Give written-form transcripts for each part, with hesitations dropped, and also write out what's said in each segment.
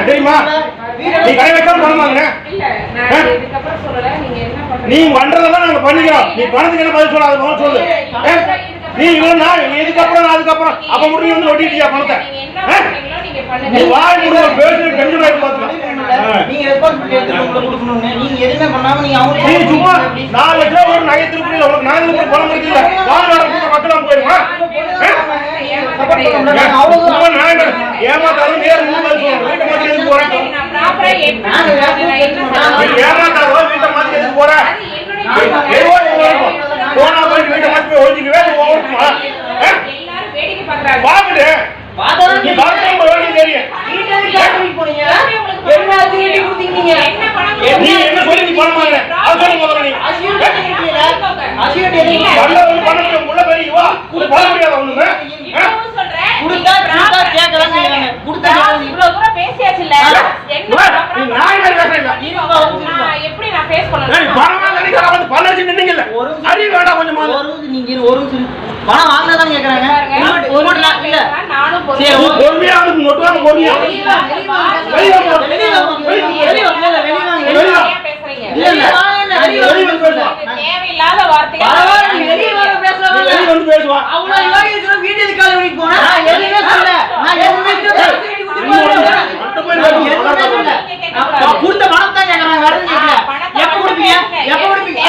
தெரியுமா? நீ கடை வைக்காம பணமாங்க நீ பண்றதான் நாங்க பண்ணிக்கிறோம். நீ பணத்துக்கு என்ன பதில் சொல்ல, அது சொல்லு. நீ இவ்வளவு இதுக்கப்புறம் அதுக்கப்புறம் அப்ப மட்டும் வந்து ஒட்டிட்டியா பணத்தை? நீ வாய் முடிவு பேசி டென்ஷன் ஆகி பாத்துக்கலாம். நீங்க ரெஸ்பான்சிபிலிட்டி எடுத்து உங்களுக்கு கொடுக்கணும்னு நீங்க எதுவுமே பண்ணாம நீங்க அவங்க நீ சும்மா 4 லட்சம் ஒரு நகை திருப்பி உனக்கு நகை திருப்பி பணம் இருக்குல்ல, வாழ்நாள் கூட மக்களாம் போயிருமா? ஏமாத்தாலும் நேரு வீட்டை மாத்தி எதுக்கு போறேன்? ஏமாத்தாரோ வீட்டை மாத்தி எதுக்கு போறேன்? போனா போயிட்டு வீட்டை மாத்தி போய் ஒழிஞ்சுக்கவே ஓடுமா? பாக்குது நீ பாத்ரூம் போய் தெரியும் நீ என்ன சொல்லி நீ பணம் வாங்க அது சொல்லி முதல்ல நீ பணம் உள்ள பெரிய வா பணம் முடியாத ஒண்ணுமே கொடுத்தா கேட்கலாம் செய்யறாங்க. கொடுத்தா இவ்வளவு தூரம் பேசியாச்சுல என்ன நான் எப்படி நான் ஃபேஸ் பண்ணனும்? ஏய் பணம் வாங்குறீங்க வந்து பணம் வச்சு நின்னீங்கல அறிவு வேண்டாம் கொஞ்சம் ஒரு நீங்க ஒரு பணம் வாங்குனா தான் கேக்குறாங்க. ஒரு இல்ல நானும் பொறுமையா வந்து நொட்டுவாங்க பொறுமையா வெளிய பேசுறீங்க. இல்ல தேவையில்லாத வார்த்தைகள் வெளிய வந்து பேசுவா அவ்வளவு யோகி இருக்கிற வீட்டுக்கு கால் வரைக்கும் போனா நான் எதுவுமே சொல்ல. நான் எதுவுமே கொடுத்த பணம் தான் கேக்குறாங்க. வேற எதுவும் கேட்கல. எப்ப கொடுப்பீங்க? எப்ப கொடுப்பீங்க?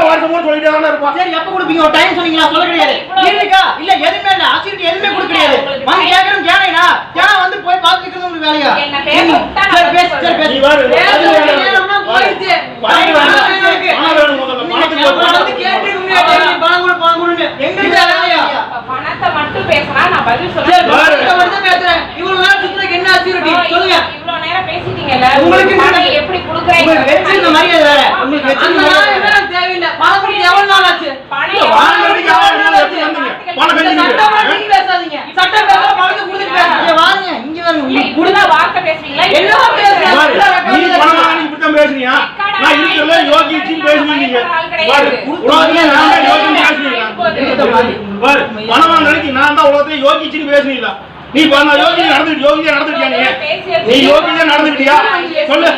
வருஷமும் சொல்லிட்டே தானே இருப்பான். சரி எப்ப கொடுப்பீங்க? ஒரு டைம் சொன்னீங்களா? சொல்ல கிடையாது. இருக்கா இல்ல எதுவுமே இல்ல. அசிரிட்டி எதுவுமே கொடுக்க கிடையாது. வந்து கேக்குறோம் கேணைனா கேண வந்து போய் பாத்துக்கிறது உங்களுக்கு வேலையா? சரி பேசு நீ வாரு நேரம்னா போயிடுச்சு. பணம் கேட்டு பணம் கொடுன்னு எங்களுக்கு வேலையா? பணத்தை மட்டும் பேசினா நான் பதில் சொல்றேன். பணத்தை மட்டும் பேசுறேன். இவ்வளவு நேரம் சுத்துறதுக்கு என்ன அசிரிட்டி சொல்லுங்க. இவ்வளவு நேரம் பேசிட்டீங்கல, உங்களுக்கு பணம் எப்படி குடுக்குறீங்க? உங்களுக்கு வெச்சிருந்த மரியாதை வேற. உங்களுக்கு வெச்சிருந்த மரியாதை தேவையில்லை. பணம் கொடுத்து எவ்வளவு நாள் ஆச்சு? வாங்குறதுக்கு எவ்வளவு நாள் ஆச்சு வந்தீங்க? பணம் கட்டிங்க. சட்டமா நீங்க பேசாதீங்க. சட்டம் பேச பணத்தை கொடுத்து பேசுங்க. இங்க வாங்க இங்க வாங்க. உங்களுக்கு குடுதா வார்த்தை பேசுவீங்களா? என்ன பேசுறீங்க? நீ பணம் வாங்கி இப்படி தான் பேசுனியா? நான் இருக்கல யோகிச்சி பேசுவீங்க. பாரு உலகத்துல நான் தான் யோகிச்சி பேசுவீங்க. பாரு பணம் வாங்குறதுக்கு நான் தான் உலகத்துல யோகிச்சி பேசுவீங்க. நீ பண்ண யோகியா நடந்துட்டியா நீ யோகியா நடந்துட்டியா சொல்லு.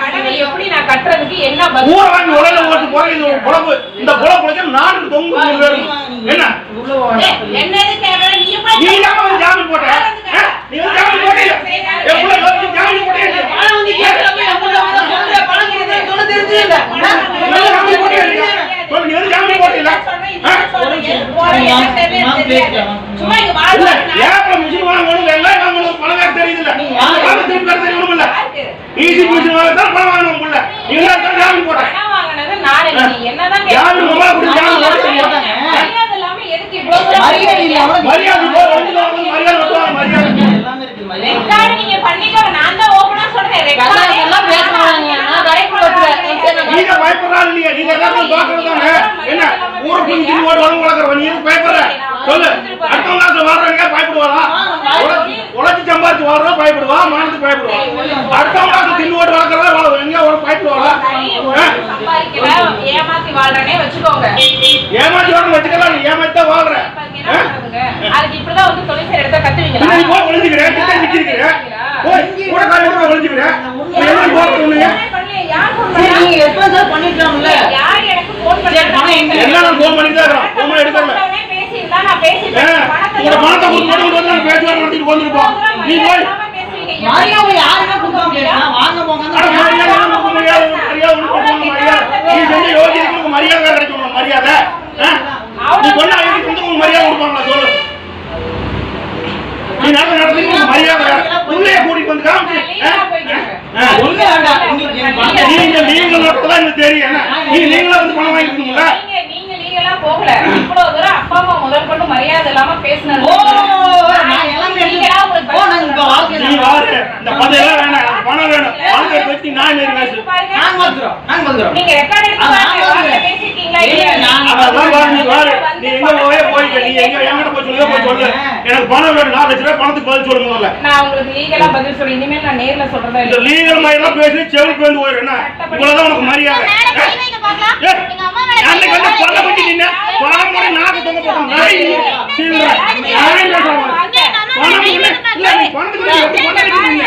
கடனை எப்படி நான் கட்டறதுக்கு என்ன பதில்? ஊர வாங்கி உலக ஓட்டு போறது இது பொழப்பு. இந்த பொழப்புக்கு நாடு தொங்கு வேணும். என்ன என்னது கேக்குற? நீ தான் வந்து ஜாமீன் போட்ட. நீ வந்து ஜாமீன் போடல. எவ்வளவு யோகி ஜாமீன் போட்டே பணம் வந்து கேக்குறப்ப எவ்வளவு சொல்ற பணம் கொடுத்தே சொல்ல தெரிஞ்சே இல்ல. ஜாமீன் போட்டே இல்ல. சொல்லு நீ வந்து ஜாமீன் போடல. சும்மா இங்க வாங்க. ஏப்ரல் மிஷின் வாங்கணும் எல்லாம் வாங்கணும் பணம் வேற தெரியுதுல்ல. பணம் திருப்பி வேற தெரியணும் இல்ல. ஈஸி மிஷின் வாங்க தான் பணம் வாங்கணும் புள்ள. நீ தான் ஜாமீன் போட்ட. பணம் வாங்குனது நானே. நீ என்னதான் ஜாமீன் மொபைல் கொடுத்து ஜாமீன் போடுறீங்க. மரியாதை இல்லாம எதுக்கு இவ்வளவு மரியாதை இல்ல. மரியாதை போ வந்து மரியாதை விட்டுவாங்க மரியாதை. எல்லாமே இருக்கு மரியாதை. ரெக்கார்ட் நீங்க பண்ணிக்கோங்க. நான் தான் ஓபனா சொல்றேன். ரெக்கார்ட் எல்லாம் பேசுறாங்க. நான் கரெக்ட் பண்றேன். நீங்க பயப்படாத நீங்க எல்லாரும் பாக்குறதானே. என்ன ஊருக்கு கிண்டி ஓட வளங்கறவ நீ எதுக்கு பயப்படுற? சொல்லு. அடுத்த மாசம் வர்றவங்க பயப்படுவாரா? உலகி சம்பாதிச்சு வர்றவங்க பயப்படுவா, மானத்துக்கு பயப்படுவா. அடுத்த மாசம் கிண்டி ஓட வளங்கறவங்க எங்க ஒரு பயப்படுவாரா? சம்பாதிக்கல ஏமாத்தி வாழ்றனே வெச்சுக்கோங்க. ஏமாத்தி ஓட வெச்சுக்கலாம். நீ ஏமாத்தி வாழ்ற. அதுக்கு இப்படிதான் வந்து தொழில் செய்யற இடத்த கத்துவீங்களா? நீ போய் ஒளிஞ்சிக்கற, கிட்ட நிக்கிறீங்க. போய் கூட காலையில ஒளிஞ்சிக்கற. என்ன போறீங்க? யார் ஃபோன் சரி நீங்க ரெஸ்பான்ஸ் பண்ணிட்டீங்களா? யார் எனக்கு ஃபோன் பண்ணி என்ன நான் ஃபோன் பண்ணிட்டே இருக்கேன். ஃபோன் எடுக்கல. பேசினா நான் பேசிட்டேன். உங்க பணத்தை கொடுத்து வந்து நான் பேசுவார் நடத்திட்டு வந்துருப்போம். நீ போய் மரியாதை யாருமே கொடுக்காம கேட்டா வாங்க போங்க. நீ செஞ்ச யோகிக்கு மரியாதை கிடைக்கும் மரியாதை. நீ சொன்னா உங்களுக்கு மரியாதை கொடுப்பாங்களா சொல்லு. நீ நடத்தி மரியாதை உள்ளே கூட்டிட்டு வந்து காமிச்சு ஒண்ணு வேண்டாம். நீங்க நடத்தலாம் எனக்கு தெரியும். நீங்களா வந்து பணம் வாங்கிக்கணும்ல. நீங்க லீகலா போகல. இவ்வளவு தூரம் அப்பா அம்மா முதல் கொண்டு மரியாதை இல்லாம பேசினது. நான் எல்லாமே லீகலா உங்களுக்கு போனங்க வாழ்க்கை. நீ வாரு. இந்த பணம் வேணாம். பணம் வேணும். பணத்தை பத்தி நான் பேசு. நான் வந்துறோம். நீங்க ரெக்கார்ட் எடுத்து பாருங்க. பேசிட்டீங்களா இல்லையா? அதான் பாரு நீ வாரு. நீ எங்க போய் நீ எங்க எங்கட போய் சொல்லு. எனக்கு பணம் வேணும். 4 லட்சம் ரூபாய் பணத்துக்கு பதில் சொல்லுங்க முதல்ல. நான் உங்களுக்கு லீகலா பதில் சொல்றேன். இனிமே நான் நேர்ல சொல்றதா இல்ல. இந்த லீகல் மையெல்லாம் பேசி செவுக்கு வந்து போயிரு. என்ன இவ்வளவுதான் உனக்கு மரியாதை. அன்னைக்கு வந்து பல்ல பத்தி நின்ன பணம் கூட நாக்கு தொங்க போட்டான். நாய் சீல்ற. நாய் பேசுறாங்க. பணம் இல்ல நீ பணத்துக்கு எப்படி பணம் கட்டி நின்ன?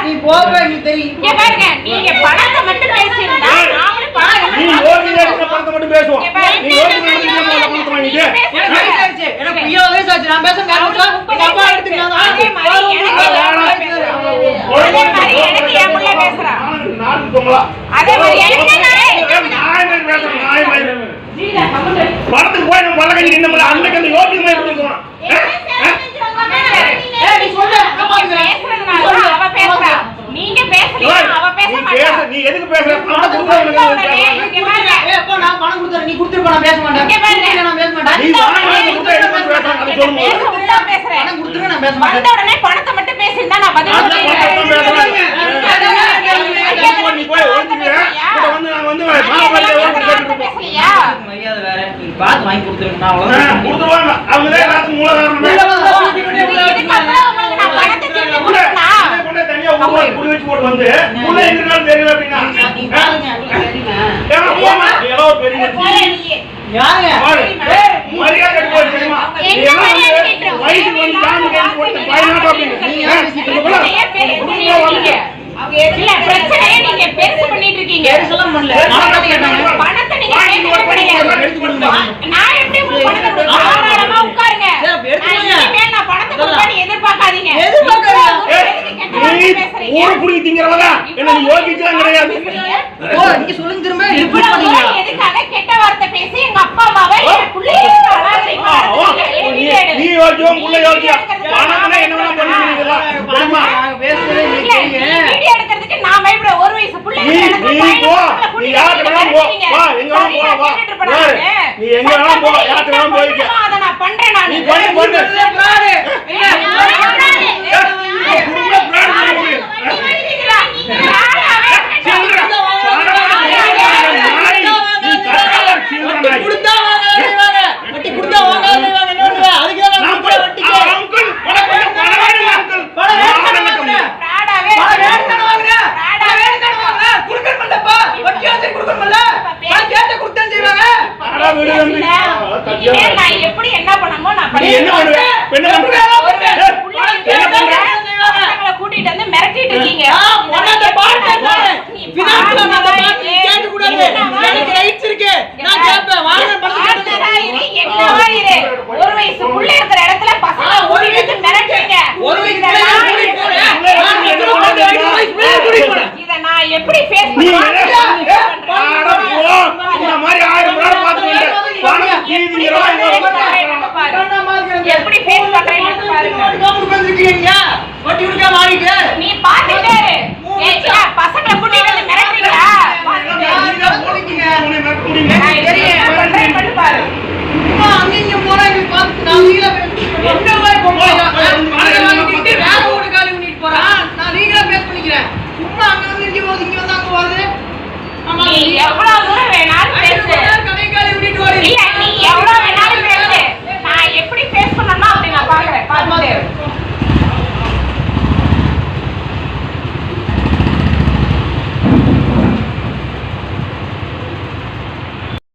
நீ போவே நீ தெரியும். இங்க பாருங்க, நீங்க பணத்தை மட்டும் பேசியிருந்தா நாமளும் நீ யோகி பணத்தை மட்டும் பேசுவோம். நீ யோகி பணத்தை வாங்கிட்டு எனக்கு 20 வயசு ஆச்சு. நான் பேச வேற எங்க அப்பா எடுத்துக்கலாம். அதே மாதிரி எனக்கு என் புள்ள பேசுறா. நான் போங்களா அதே மாதிரி எனக்கு நான் பேசுறேன். பணத்துக்கு போய் நம்ம வழக்கை நின்னோம்ல அன்னைக்கு அந்த யோகி மாதிரி இருக்கணும். நீ சொல்லு. அவ பேசுறா. நீங்க பேசலையா? அவ பேச மாட்டா. நீ எதுக்கு பேசுற? பணம் கொடுத்தவங்க அப்பா நான் பணம் கொடுத்தறேன். நீ கொடுத்துட்டு நான் பேச மாட்டேன். நான் பேச மாட்டேன். நீ வாங்க கொடுத்தா என்ன பேசுறாங்க அது சொல்லுங்க. பணம் கொடுத்துட்டு நான் பேச மாட்டேன். வந்த உடனே பணத்தை மட்டும் பேசினா நான் பதில் சொல்றேன். நீ போய் ஓடிங்க. இப்ப வந்து நான் வந்து பேசலையா? மரியாதை வேற. நீ பாத்து வாங்கி கொடுத்துருங்க. நான் அவ்வளவுதான் கொடுத்துருவாங்க. அவங்களே எல்லாத்துக்கும் மூலகாரணம். இதுக்கப்புறம் உங்களுக்கு நான் பணத்தை திருப்பி கொடுக்கணும்னா தனியா குடி வச்சு போட்டு வந்து உள்ள எங்கனாலும் தெரியல அப்படின்னா நீ பாருங்க. ஏமா போமா நீ எல்லாம் ஒரு பெரிய யாருங்க? மரியாதை போய் தெரியுமா? நீ எல்லாம் வந்து வயசு வந்து தாண்டி கேட்டு போட்டு பயனாட்டம் அப்படின்னு இல்ல பிரச்சனையே நீங்க பெருசு பண்ணிட்டு இருக்கீங்க. பெருசெல்லாம் பண்ணல. பணத்தை நீங்க கேட்கவே கிடையாது. நான் எப்படி உங்களுக்கு பணத்தை கொடுப்பேன்? தாராளமா உட்காருங்க. இனிமேல் நான் பணத்தை கொடுப்பேன்னு எதிர்பார்க்காதீங்க. ஊரு புடி திங்கறவங்க என்ன நீ யோகிச்சலாம் கிடையாது. ஓ நீங்க சொல்லுங்க திரும்ப. இவ்வளவு எதுக்காக கெட்ட வார்த்தை பேசி எங்க அப்பா அம்மாவை என் புள்ளையை அழாதீங்க. நீ யோகியம் புள்ள யோகியம் பணம்னா என்ன வேணா பண்ணிக்கிறீங்களா? தெரியுமா? வீடியோ எடுக்கிறதுக்கு நான் பயப்பட ஒரு வயசு புள்ள நீ போ நீ யாருக்கு வேணா போ வா எங்க வேணா போ வா நீ எங்க வேணா போ யாருக்கு வேணா போய்க்க. அத நான் பண்றேன். நான் நீ பண்ணு நான் எப்படி என்ன பண்ணமோ நான் கூட்டிட்டு வந்து மிரட்டிட்டு இருக்கீங்க. ஒரு வயசு புள்ள இருக்கிற இடத்துல பசங்க கூட்டிட்டு மிரட்டுறீங்க. இத நான் எப்படி ஃபேஸ் பண்ணுவேன்? எப்படி ஃபேஸ் பண்றீங்கன்னு பாருங்க. நீ பாத்துட்டே இரு. பசங்களை கூட்டிட்டு